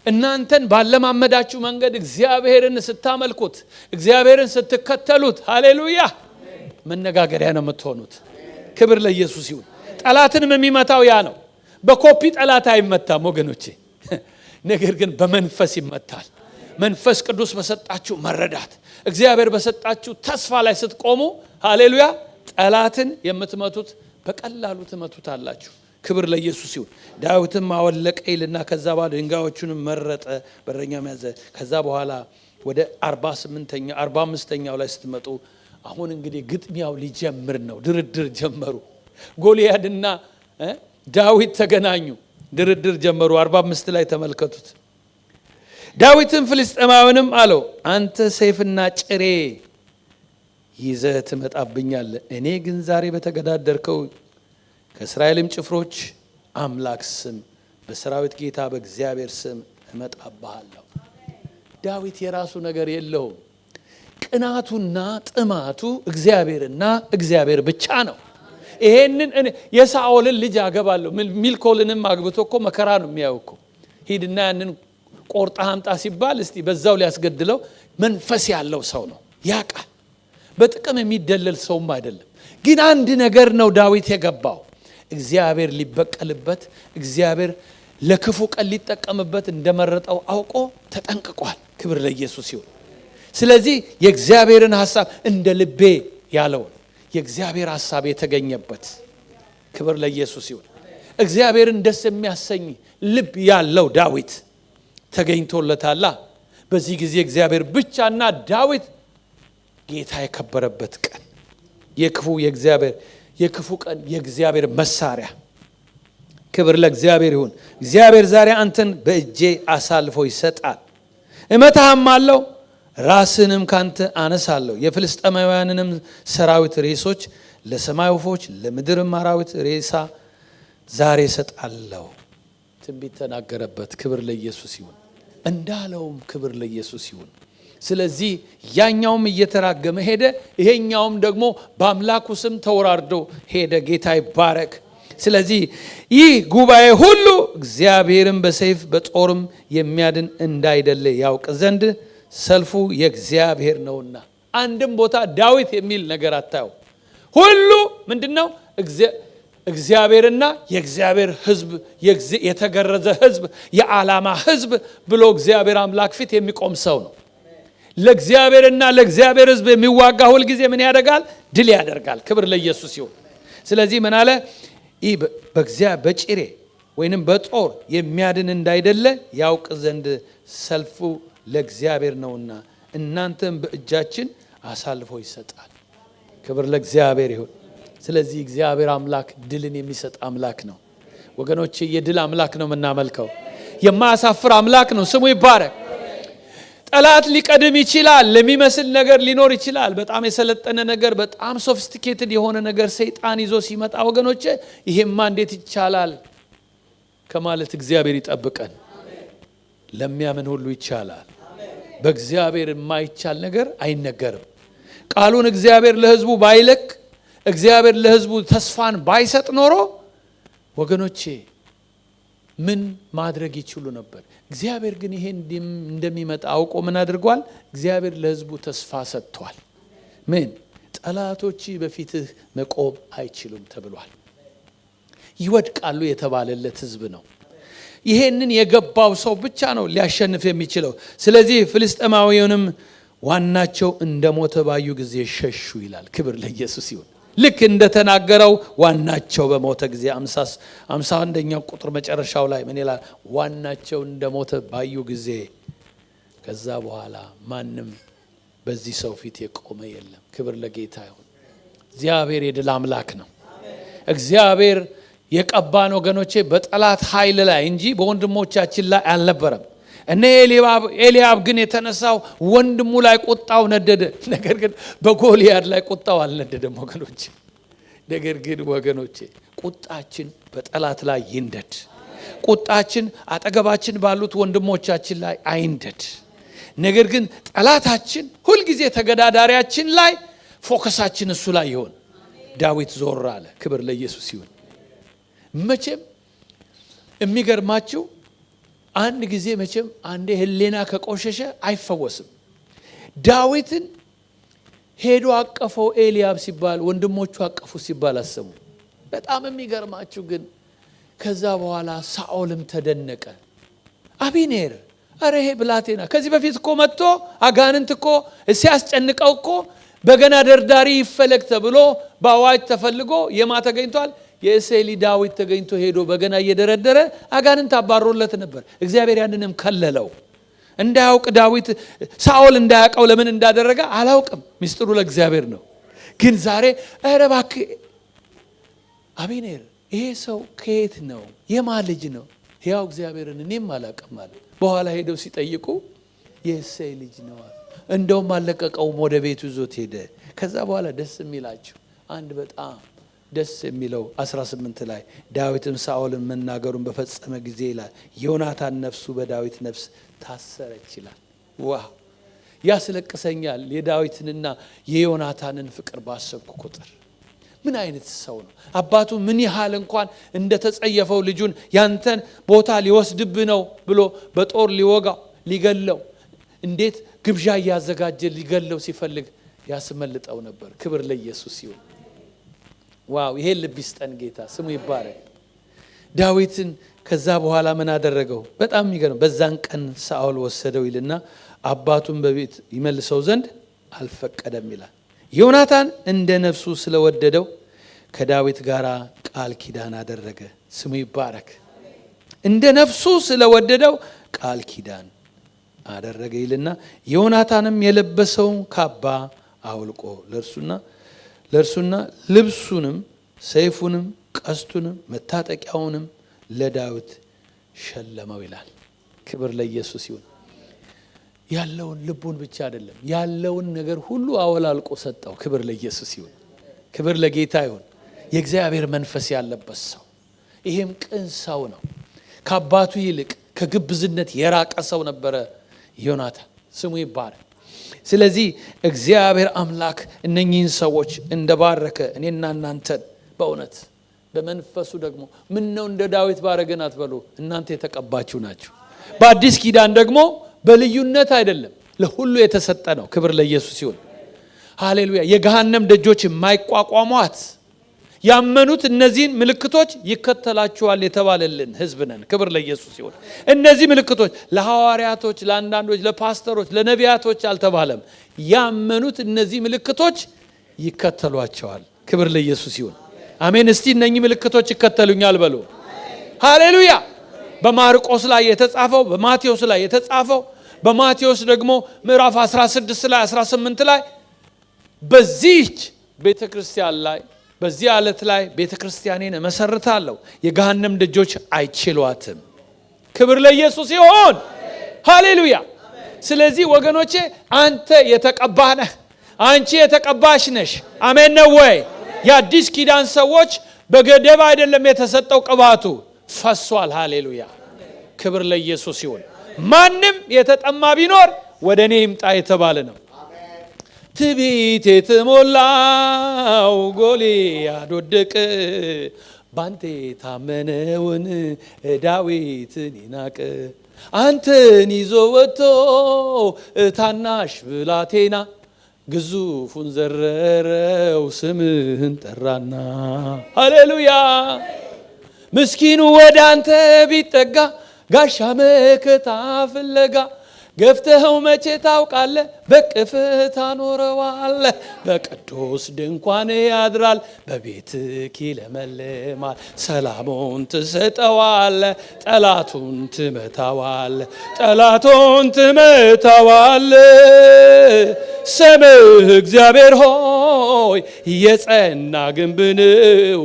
እናንተን ባለማመዳችሁ መንገድ እግዚአብሔርን ስታመልኩት እግዚአብሔርን ስትከተሉት ሃሌሉያ መነጋገሪያ ነው የምትሆኑት። ክብር ለኢየሱስ ይሁን። ጠላትንም የሚመታው ያ ነው። በኮፒ ጠላት አይመታም ወገኖቼ፣ ነገር ግን በመንፈስ ይመታል። መንፈስ ቅዱስ በሰጣችሁ መረዳት እግዚአብሔር በሰጣችሁ ተስፋ ላይ ስትቆሙ ሃሌሉያ ጠላትን የምትመቱት በቀላሉ ትመቱታላችሁ። ክብር ለኢየሱስ ይሁን። ዳዊትም አወለቀ ይልና ከዛ በኋላ ድንጋዮቹንም መረጠ፣ በረኛም ያዘ። ከዛ በኋላ ወደ 45ኛው ላይ ስትመጡ አሁን እንግዲህ ግጥሚያው ሊጀምር ነው። ድርድር ጀመሩ። ጎልያድና ዳዊት ተገናኙ፣ ድርድር ጀመሩ። 45 ላይ ተመልከቱት። ዳዊትም ፍልስጤማውያንም አለው አንተ ሰይፍና ጭሬ ይዘህ ትመጣብኛለህ፣ እኔ ግን ዛሬ በተገዳደርከው ከእስራኤልም ጭፍሮች አምላክ ስም በሰራዊት ጌታ በእግዚአብሔር ስም እመጣብሃለሁ። ዳዊት የራሱ ነገር የለውም። ቅናቱና ጥማቱ እግዚአብሔርና እግዚአብሔር ብቻ ነው። ይሄንን የሳኦልን ልጅ አገባለሁ ሚልኮልንም አግብቶ እኮ መከራ ነው የሚያየው እኮ። ሂድና ያንን ቆርጣ አምጣ ሲባል እስቲ በዛው ሊያስገድለው መንፈስ ያለው ሰው ነው፣ ያውቃል። በጥቅም የሚደለል ሰውም አይደለም። ግን አንድ ነገር ነው ዳዊት የገባው፣ እግዚአብሔር ሊበቀልበት እግዚአብሔር ለክፉ ቀን ሊጠቀምበት እንደመረጠው አውቆ ተጠንቅቋል። ክብር ለኢየሱስ ይሁን። ስለዚህ የእግዚአብሔርን ሐሳብ እንደ ልቤ ያለው የእግዚአብሔር ሐሳብ የተገኘበት ክብር ለኢየሱስ ይሁን። እግዚአብሔርን ደስ የሚያሰኝ ልብ ያለው ዳዊት ተገኝቶለታል። በዚህ ጊዜ እግዚአብሔር ብቻና ዳዊት ጌታ የከበረበት ቀን የክፉ ቀን የእግዚአብሔር መሳሪያ። ክብር ለእግዚአብሔር ይሁን። እግዚአብሔር ዛሬ አንተን በእጄ አሳልፎ ይሰጣል፣ እመታህም አለው፣ ራስንም ካንተ አነሳለሁ፣ የፍልስጤማውያንንም ሰራዊት ሬሶች ለሰማይ ወፎች ለምድርም አራዊት ሬሳ ዛሬ ሰጣለሁ። ትንቢት ተናገረበት። ክብር ለኢየሱስ ይሁን። እንዳለውም ክብር ለኢየሱስ ይሁን። ስለዚህ ያኛውም እየተራገመ ሄደ፣ ይሄኛውም ደግሞ በአምላኩ ስም ተወራርዶ ሄደ። ጌታ ይባረክ። ስለዚህ ይህ ጉባኤ ሁሉ እግዚአብሔርን በሰይፍ በጦርም የሚያድን እንዳይደለ ያውቅ ዘንድ ሰልፉ የእግዚአብሔር ነውና። አንድም ቦታ ዳዊት የሚል ነገር አታዩ። ሁሉ ምንድነው? እግዚአብሔርና የእግዚአብሔር ሕዝብ፣ የተገረዘ ሕዝብ፣ የዓላማ ሕዝብ ብሎ እግዚአብሔር አምላክ ፊት የሚቆም ሰው ነው። ለእግዚአብሔርና ለእግዚአብሔር ሕዝብ የሚዋጋ ሁል ጊዜ ምን ያደርጋል? ድል ያደርጋል። ክብር ለኢየሱስ ይሁን። ስለዚህ ምን አለ? ይህ በጭሬ ወይንም በጦር የሚያድን እንዳይደለ ያውቅ ዘንድ ሰልፉ ለእግዚአብሔር ነውና እናንተም በእጃችን አሳልፎ ይሰጣል። ክብር ለእግዚአብሔር ይሁን። ስለዚህ እግዚአብሔር አምላክ ድልን የሚሰጥ አምላክ ነው ወገኖቼ። የድል አምላክ ነው የምናመልከው። የማያሳፍር አምላክ ነው። ስሙ ይባረክ። ጠላት ሊቀድም ይችላል። ለሚመስል ነገር ሊኖር ይችላል። በጣም የሰለጠነ ነገር፣ በጣም ሶፊስቲኬትድ የሆነ ነገር ሰይጣን ይዞ ሲመጣ ወገኖቼ ይሄማ እንዴት ይቻላል ከማለት እግዚአብሔር ይጠብቀን። ለሚያምን ሁሉ ይቻላል። በእግዚአብሔር የማይቻል ነገር አይነገርም። ቃሉን እግዚአብሔር ለሕዝቡ ባይለቅ፣ እግዚአብሔር ለሕዝቡ ተስፋን ባይሰጥ ኖሮ ወገኖቼ ምን ማድረግ ይችሉ ነበር? እግዚአብሔር ግን ይሄ እንደሚመጣ አውቆ ምን አድርጓል? እግዚአብሔር ለሕዝቡ ተስፋ ሰጥቷል። ምን? ጠላቶች በፊትህ መቆም አይችሉም ተብሏል። ይወድቃሉ የተባለለት ሕዝብ ነው። ይሄንን የገባው ሰው ብቻ ነው ሊያሸንፍ የሚችለው። ስለዚህ ፍልስጤማውያንም ዋናቸው እንደሞተ ባዩ ጊዜ ሸሹ ይላል። ክብር ለኢየሱስ ይሁን። ልክ እንደተናገረው ዋናቸው በሞተ ጊዜ 51ኛው ቁጥር መጨረሻው ላይ ምን ይላል? ዋናቸው እንደሞተ ባዩ ጊዜ ከዛ በኋላ ማንም በዚህ ሰው ፊት የቆመ የለም። ክብር ለጌታ ይሁን። እግዚአብሔር የድል አምላክ ነው። እግዚአብሔር የቀባን ወገኖቼ በጠላት ኃይል ላይ እንጂ በወንድሞቻችን ላይ አልነበረም። እነ ኤልያብ ግን የተነሳው ወንድሙ ላይ ቁጣው ነደደ። ነገር ግን በጎልያድ ላይ ቁጣው አልነደደም ወገኖቼ። ነገር ግን ወገኖቼ ቁጣችን በጠላት ላይ ይንደድ። ቁጣችን አጠገባችን ባሉት ወንድሞቻችን ላይ አይንደድ። ነገር ግን ጠላታችን ሁልጊዜ ተገዳዳሪያችን ላይ ፎከሳችን እሱ ላይ ይሆን። ዳዊት ዞር አለ። ክብር ለኢየሱስ ይሁን። መቼም የሚገርማችሁ አንድ ጊዜ መቼም አንዴ ህሊና ከቆሸሸ አይፈወስም። ዳዊትን ሄዶ አቀፈው ኤልያብ ሲባል ወንድሞቹ አቀፉ ሲባል አሰሙ። በጣም የሚገርማችሁ ግን ከዛ በኋላ ሳኦልም ተደነቀ። አቢኔር አረ ይሄ ብላቴና ከዚህ በፊት እኮ መጥቶ አጋንንት እኮ ሲያስጨንቀው እኮ በገና ደርዳሪ ይፈለግ ተብሎ በአዋጅ ተፈልጎ የማ ተገኝቷል? የእሴይ ዳዊት ተገኝቶ ሄዶ በገና እየደረደረ አጋንንት አባሮለት ነበር። እግዚአብሔር ያንንም ከለለው። እንዳያውቅ ዳዊት ሳኦል እንዳያውቀው ለምን እንዳደረገ አላውቅም። ሚስጥሩ ለእግዚአብሔር ነው። ግን ዛሬ አረ እባክህ አቢኔር ይሄ ሰው ከየት ነው? የማ ልጅ ነው? ያው እግዚአብሔርን እኔም አላውቅም ማለት። በኋላ ሄደው ሲጠይቁ የእሴይ ልጅ ነው። እንደውም አለቀቀውም፣ ወደ ቤቱ ይዞት ሄደ። ከዛ በኋላ ደስ የሚላችሁ አንድ በጣም ደስ የሚለው 18 ላይ ዳዊትም ሳኦልን መናገሩን በፈጸመ ጊዜ ይላል ዮናታን ነፍሱ በዳዊት ነፍስ ታሰረች ይላል። ዋው ያስለቅሰኛል የዳዊትንና የዮናታንን ፍቅር ባሰብኩ ቁጥር። ምን አይነት ሰው ነው! አባቱ ምን ያህል እንኳን እንደተጸየፈው ልጁን ያንተን ቦታ ሊወስድብህ ነው ብሎ በጦር ሊወጋው ሊገለው እንዴት ግብዣ እያዘጋጀ ሊገለው ሲፈልግ ያስመልጠው ነበር። ክብር ለኢየሱስ ይሁን። ዋው ይሄ ልብ ይስጠን ጌታ ስሙ ይባረክ። ዳዊትን ከዛ በኋላ ምን አደረገው? በጣም የሚገርም በዛን ቀን ሳኦል ወሰደው ይልና አባቱን በቤት ይመልሰው ዘንድ አልፈቀደም ይላል። ዮናታን እንደ ነፍሱ ስለወደደው ከዳዊት ጋር ቃል ኪዳን አደረገ። ስሙ ይባረክ። እንደ ነፍሱ ስለወደደው ቃል ኪዳን አደረገ ይልና ዮናታንም የለበሰውን ካባ አውልቆ ለእርሱና ልብሱንም ሰይፉንም ቀስቱንም መታጠቂያውንም ለዳዊት ሸለመው ይላል። ክብር ለኢየሱስ ይሁን። ያለውን ልቡን ብቻ አይደለም ያለውን ነገር ሁሉ አወላልቆ ሰጠው። ክብር ለኢየሱስ ይሁን። ክብር ለጌታ ይሁን። የእግዚአብሔር መንፈስ ያለበት ሰው፣ ይሄም ቅን ሰው ነው። ከአባቱ ይልቅ ከግብዝነት የራቀ ሰው ነበረ ዮናታን። ስሙ ይባረክ። ስለዚህ እግዚአብሔር አምላክ እነኚህን ሰዎች እንደባረከ እኔና እናንተን በእውነት በመንፈሱ ደግሞ ምን ነው እንደ ዳዊት ባረገን አትበሉ። እናንተ የተቀባችሁ ናችሁ። በአዲስ ኪዳን ደግሞ በልዩነት አይደለም ለሁሉ የተሰጠ ነው። ክብር ለኢየሱስ ይሁን። ሃሌሉያ። የገሃነም ደጆች የማይቋቋሟት ያመኑት እነዚህን ምልክቶች ይከተላቸዋል የተባለልን ሕዝብ ነን። ክብር ለኢየሱስ ይሁን። እነዚህ ምልክቶች ለሐዋርያቶች፣ ለአንዳንዶች፣ ለፓስተሮች፣ ለነቢያቶች አልተባለም። ያመኑት እነዚህ ምልክቶች ይከተሏቸዋል። ክብር ለኢየሱስ ይሁን። አሜን። እስቲ እነኚህ ምልክቶች ይከተሉኛል በሉ። ሃሌሉያ። በማርቆስ ላይ የተጻፈው፣ በማቴዎስ ላይ የተጻፈው፣ በማቴዎስ ደግሞ ምዕራፍ 16 ላይ 18 ላይ በዚህች ቤተክርስቲያን ላይ በዚህ ዓለት ላይ ቤተክርስቲያኔን እመሰርታለሁ የገሃነም ደጆች አይችሏትም። ክብር ለኢየሱስ ይሁን። ሃሌሉያ። ስለዚህ ወገኖቼ አንተ የተቀባህ ነህ፣ አንቺ የተቀባሽ ነሽ። አሜን ነው ወይ? የአዲስ ኪዳን ሰዎች በገደብ አይደለም የተሰጠው፣ ቅባቱ ፈሷል። ሃሌሉያ። ክብር ለኢየሱስ ይሁን። ማንም የተጠማ ቢኖር ወደ እኔ ይምጣ የተባለ ነው። ትዕቢት የተሞላው ጎልያድ ወደቀ፣ ባንተ የታመነውን ዳዊትን ይናቀ። አንተን ይዞ ወጥቶ ታናሽ ብላቴና ግዙፉን ዘረረው ስምህን ጠራና። ሃሌሉያ። ምስኪኑ ወደ አንተ ቢጠጋ ጋሻ መከታ ፍለጋ ገፍተኸው መቼ ታውቃለህ በቅፍታ ኖረዋል። በቅዱስ ድንኳን ያድራል። በቤትህ ይለመልማል። ሰላሙን ትሰጠዋል። ጠላቱን ትመታዋል። ጠላቱን ትመታዋል። ስምህ እግዚአብሔር ሆይ የጸና ግንብ ነው።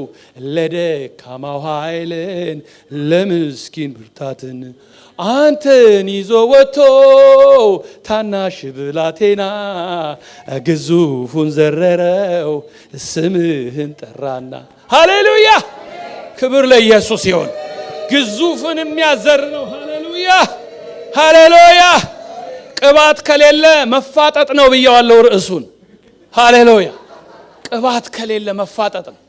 ለደካማው ኃይልን ለምስኪን ብርታትን አንተን ይዞ ወጥቶ ታናሽ ብላቴና ግዙፉን ዘረረው ስምህን ጠራና። ሃሌሉያ ክብር ለኢየሱስ ይሁን። ግዙፍን የሚያዘር ነው። ሃሌሉያ ሃሌሉያ። ቅባት ከሌለ መፋጠጥ ነው ብየዋለሁ ርዕሱን። ሃሌሉያ ቅባት ከሌለ መፋጠጥ ነው።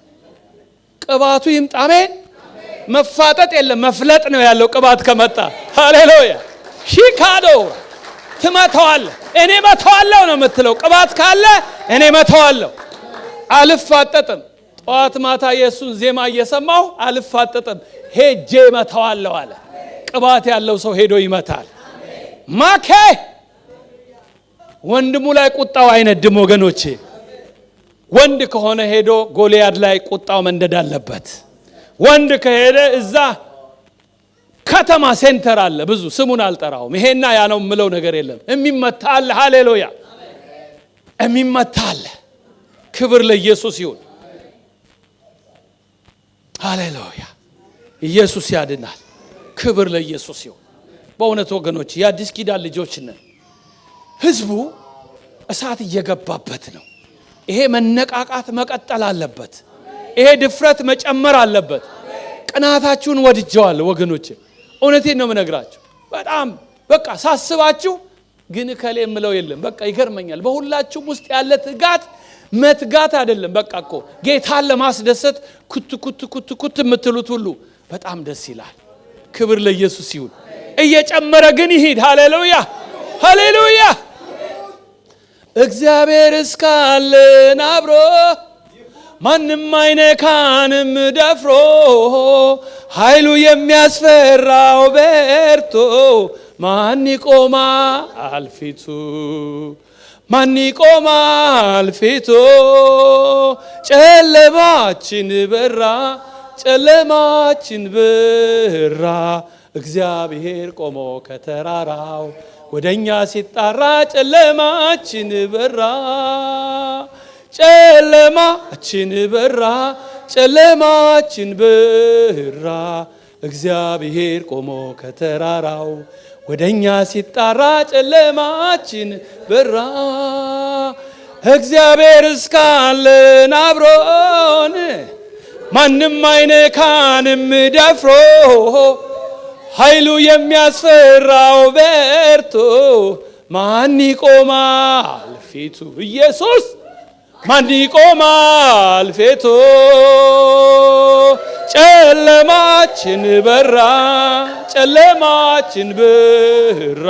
ቅባቱ ይምጣ አሜን። መፋጠጥ የለም መፍለጥ ነው ያለው ቅባት ከመጣ። ሃሌሉያ ሺካዶ ትመታዋለህ። እኔ መታዋለሁ ነው የምትለው። ቅባት ካለ እኔ መታዋለሁ አልፋጠጥም። ጠዋት ማታ ኢየሱስን ዜማ እየሰማሁ አልፋጠጥም ሄጄ መታዋለሁ አለ። ቅባት ያለው ሰው ሄዶ ይመታል። ማኬ ወንድሙ ላይ ቁጣው አይነድም ወገኖቼ። ወንድ ከሆነ ሄዶ ጎልያድ ላይ ቁጣው መንደድ አለበት። ወንድ ከሄደ እዛ ከተማ ሴንተር አለ ብዙ ስሙን አልጠራውም። ይሄና ያ ነው የምለው ነገር የለም። የሚመታ አለ። ሃሌሉያ የሚመታ አለ። ክብር ለኢየሱስ ይሁን። ሃሌሉያ ኢየሱስ ያድናል። ክብር ለኢየሱስ ይሁን። በእውነት ወገኖች የአዲስ ኪዳን ልጆች ነን። ህዝቡ እሳት እየገባበት ነው። ይሄ መነቃቃት መቀጠል አለበት። ይሄ ድፍረት መጨመር አለበት። ቅናታችሁን ወድጀዋለሁ ወገኖቼ። እውነቴን ነው የምነግራችሁ። በጣም በቃ ሳስባችሁ ግን ከሌ የምለው የለም። በቃ ይገርመኛል። በሁላችሁም ውስጥ ያለ ትጋት መትጋት አይደለም። በቃ እኮ ጌታን ለማስደሰት ኩት ኩት ኩት ኩት የምትሉት ሁሉ በጣም ደስ ይላል። ክብር ለኢየሱስ ይሁን። እየጨመረ ግን ይሄድ። ሃሌሉያ ሃሌሉያ። እግዚአብሔር እስካለን አብሮ ማንም አይነካንም ደፍሮ ኃይሉ የሚያስፈራው በርቶ ማን ይቆማል ፊቱ? ማን ይቆማል ፊቱ? ጨለማችን በራ ጨለማችን በራ እግዚአብሔር ቆሞ ከተራራው ወደኛ ሲጣራ ጨለማችን በራ ጨለማችን በራ ጨለማችን በራ እግዚአብሔር ቆሞ ከተራራው ወደኛ ሲጣራ ጨለማችን በራ። እግዚአብሔር እስካለን አብሮን ማንም አይነካንም ደፍሮ ኃይሉ የሚያስፈራው በርቶ ማን ይቆማል ፊቱ? ኢየሱስ ማን ይቆማል ፊቱ? ጨለማችን በራ ጨለማችን በራ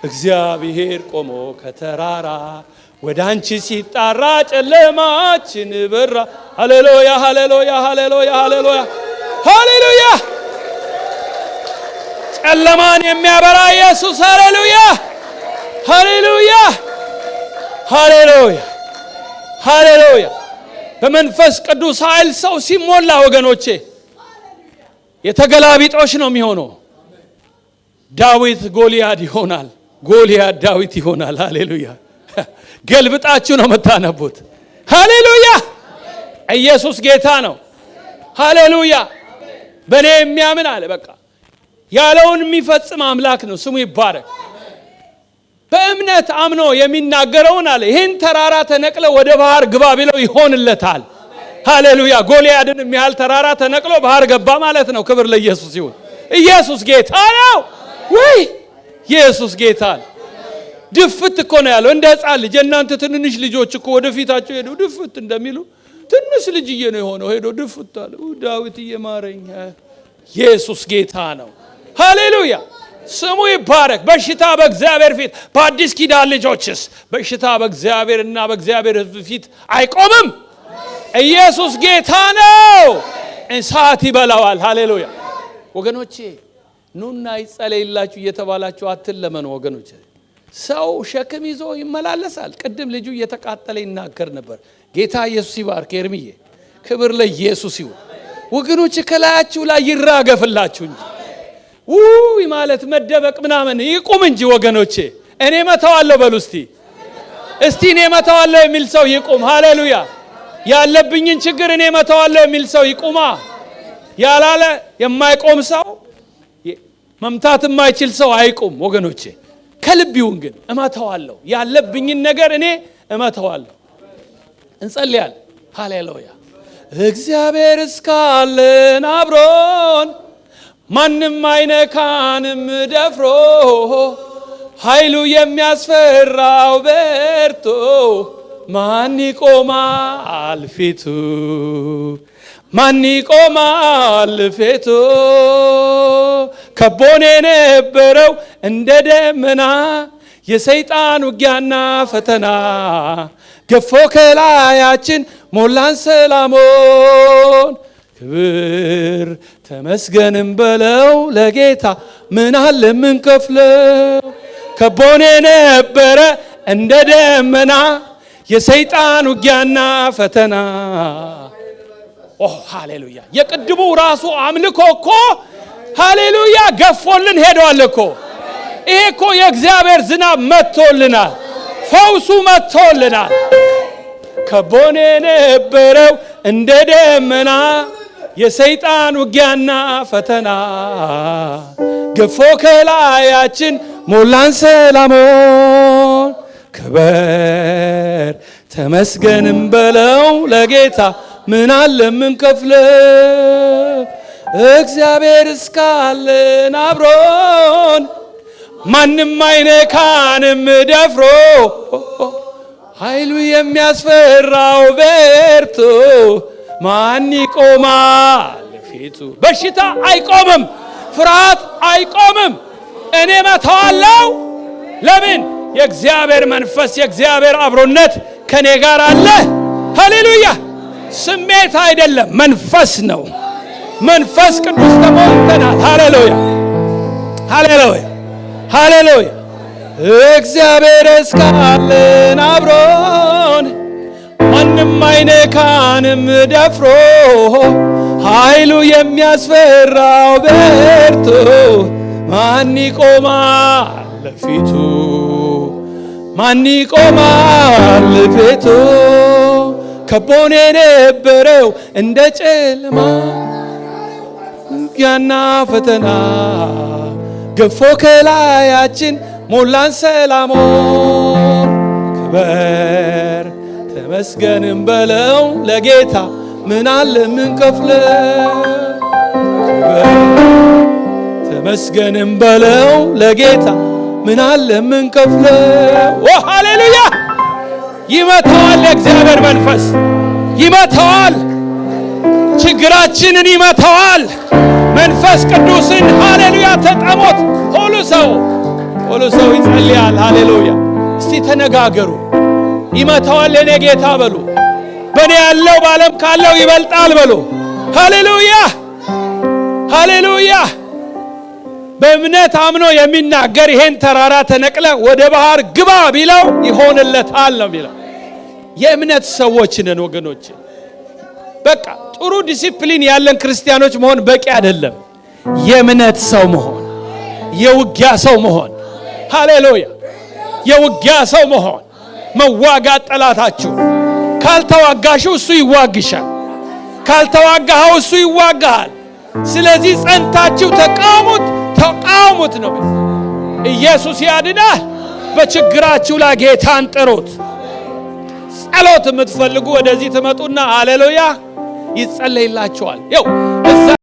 እግዚአብሔር ቆሞ ከተራራ ወደ አንቺ ሲጣራ ጨለማችን በራ። ሃሌሉያ ሃሌሉያ ሃሌሉያ ሃሌሉያ ሃሌሉያ። ጨለማን የሚያበራ ኢየሱስ ሃሌሉያ ሃሌሉያ ሃሌሉያ ሃሌሉያ። በመንፈስ ቅዱስ ኃይል ሰው ሲሞላ ወገኖቼ የተገላቢጦሽ ነው የሚሆነው። ዳዊት ጎልያድ ይሆናል፣ ጎልያድ ዳዊት ይሆናል። ሃሌሉያ። ገልብጣችሁ ነው መታነቡት። ሃሌሉያ። ኢየሱስ ጌታ ነው። ሃሌሉያ። በኔ የሚያምን አለ በቃ ያለውን የሚፈጽም አምላክ ነው። ስሙ ይባረክ። በእምነት አምኖ የሚናገረውን አለ ይህን ተራራ ተነቅለ ወደ ባህር ግባ ቢለው ይሆንለታል። ሃሌሉያ። ጎልያድን የሚያህል ተራራ ተነቅሎ ባህር ገባ ማለት ነው። ክብር ለኢየሱስ ይሁን። ኢየሱስ ጌታ ነው ወይ? ኢየሱስ ጌታ ነው። ድፍት እኮ ነው ያለው እንደ ሕፃን ልጅ። እናንተ ትንንሽ ልጆች እኮ ወደፊታቸው ሄደው ድፍት እንደሚሉ ትንሽ ልጅዬ ነው የሆነው። ሄዶ ድፍት አለ። ዳዊት እየማረኝ። ኢየሱስ ጌታ ነው። ሃሌሉያ። ስሙ ይባረክ። በሽታ በእግዚአብሔር ፊት በአዲስ ኪዳን ልጆችስ በሽታ በእግዚአብሔርና በእግዚአብሔር ሕዝብ ፊት አይቆምም። ኢየሱስ ጌታ ነው። እሳት ይበላዋል። ሃሌሉያ። ወገኖቼ ኑና ይጸለይላችሁ እየተባላችሁ አትለመኑ ወገኖቼ። ሰው ሸክም ይዞ ይመላለሳል። ቅድም ልጁ እየተቃጠለ ይናገር ነበር። ጌታ ኢየሱስ ይባርክ። ኤርሚዬ ክብር ለኢየሱስ ይሁን። ወገኖች ከላያችሁ ላይ ይራገፍላችሁ እንጂ ውይ ማለት መደበቅ ምናምን ይቁም እንጂ ወገኖቼ። እኔ መተዋለሁ በሉ እስቲ እኔ መተዋለሁ የሚል ሰው ይቁም። ሃሌሉያ። ያለብኝን ችግር እኔ መተዋለሁ የሚል ሰው ይቁማ። ያላለ የማይቆም ሰው መምታት የማይችል ሰው አይቁም ወገኖቼ። ከልብ ይሁን ግን እመተዋለሁ፣ ያለብኝን ነገር እኔ እመተዋለሁ። እንጸልያለን። ሃሌሉያ። እግዚአብሔር እስካለን አብሮን ማንም አይነካንም ደፍሮ ኃይሉ የሚያስፈራው በርቶ ማን ይቆማል ፊቱ? ማን ይቆማል ፊቱ? ከቦን የነበረው እንደ ደመና የሰይጣን ውጊያና ፈተና ገፎ ከላያችን ሞላን ሰላሞን። ክብር ተመስገንም በለው ለጌታ ምን አለ ምን ከፍለው። ከቦን የነበረ እንደ ደመና የሰይጣን ውጊያና ፈተና። ሃሌሉያ። የቅድሙ ራሱ አምልኮ እኮ ሃሌሉያ ገፎልን ሄደዋል እኮ። ይሄ እኮ የእግዚአብሔር ዝናብ መጥቶልናል፣ ፈውሱ መጥቶልናል። ከቦን የነበረው እንደ ደመና የሰይጣን ውጊያና ፈተና ገፎ ከላያችን ሞላን ሰላሞን። ክብር ተመስገንም በለው ለጌታ ምን አለ ምን ከፍለው። እግዚአብሔር እስካለን አብሮን ማንም አይነካንም ደፍሮ ኃይሉ የሚያስፈራው በርቶ ማን ይቆማል ፊቱ? በሽታ አይቆምም፣ ፍርሃት አይቆምም። እኔ መተዋለሁ። ለምን? የእግዚአብሔር መንፈስ የእግዚአብሔር አብሮነት ከኔ ጋር አለ። ሃሌሉያ። ስሜት አይደለም መንፈስ ነው። መንፈስ ቅዱስ ተሞልተናል። ሃሌሉያ ሃሌሉያ ሃሌሉያ። እግዚአብሔር እስካለን አብሮን ማንም አይነካንም ደፍሮ ኃይሉ የሚያስፈራው በርቶ ማን ይቆማል ፊቱ? ማን ይቆማል ፊቱ? ከቦን የነበረው እንደ ጨለማ ውጊያና ፈተና ገፎ ከላያችን ሞላን ሰላሞን። ክብር ተመስገንም በለው ለጌታ ምን አለ ምን ከፍለው። ክብር ተመስገንም በለው ለጌታ ምን አለ ምን ከፍለው። ሃሌሉያ። ይመታዋል፣ የእግዚአብሔር መንፈስ ይመታዋል፣ ችግራችንን ይመታዋል። መንፈስ ቅዱስን ሃሌሉያ ተጠሞት። ሁሉ ሰው ይጸልያል። ሃሌሉያ። እስቲ ተነጋገሩ። ይመታዋል የኔ ጌታ በሉ። በእኔ ያለው በዓለም ካለው ይበልጣል በሉ። ሃሌሉያ ሃሌሉያ። በእምነት አምኖ የሚናገር ይሄን ተራራ ተነቅለ ወደ ባህር ግባ ቢለው ይሆንለታል ነው የሚለው። የእምነት ሰዎች ነን ወገኖች። በቃ ጥሩ ዲሲፕሊን ያለን ክርስቲያኖች መሆን በቂ አይደለም። የእምነት ሰው መሆን፣ የውጊያ ሰው መሆን። ሃሌሉያ። የውጊያ ሰው መሆን፣ መዋጋት ጠላታችሁ። ካልተዋጋሽው እሱ ይዋግሻል፣ ካልተዋጋኸው እሱ ይዋጋሃል። ስለዚህ ጸንታችሁ ተቃውሙት ነው። ኢየሱስ ያድናል። በችግራችሁ ላይ ጌታን ጥሩት። ጸሎት የምትፈልጉ ወደዚህ ትመጡና ሃሌሉያ ይጸለይላችኋል።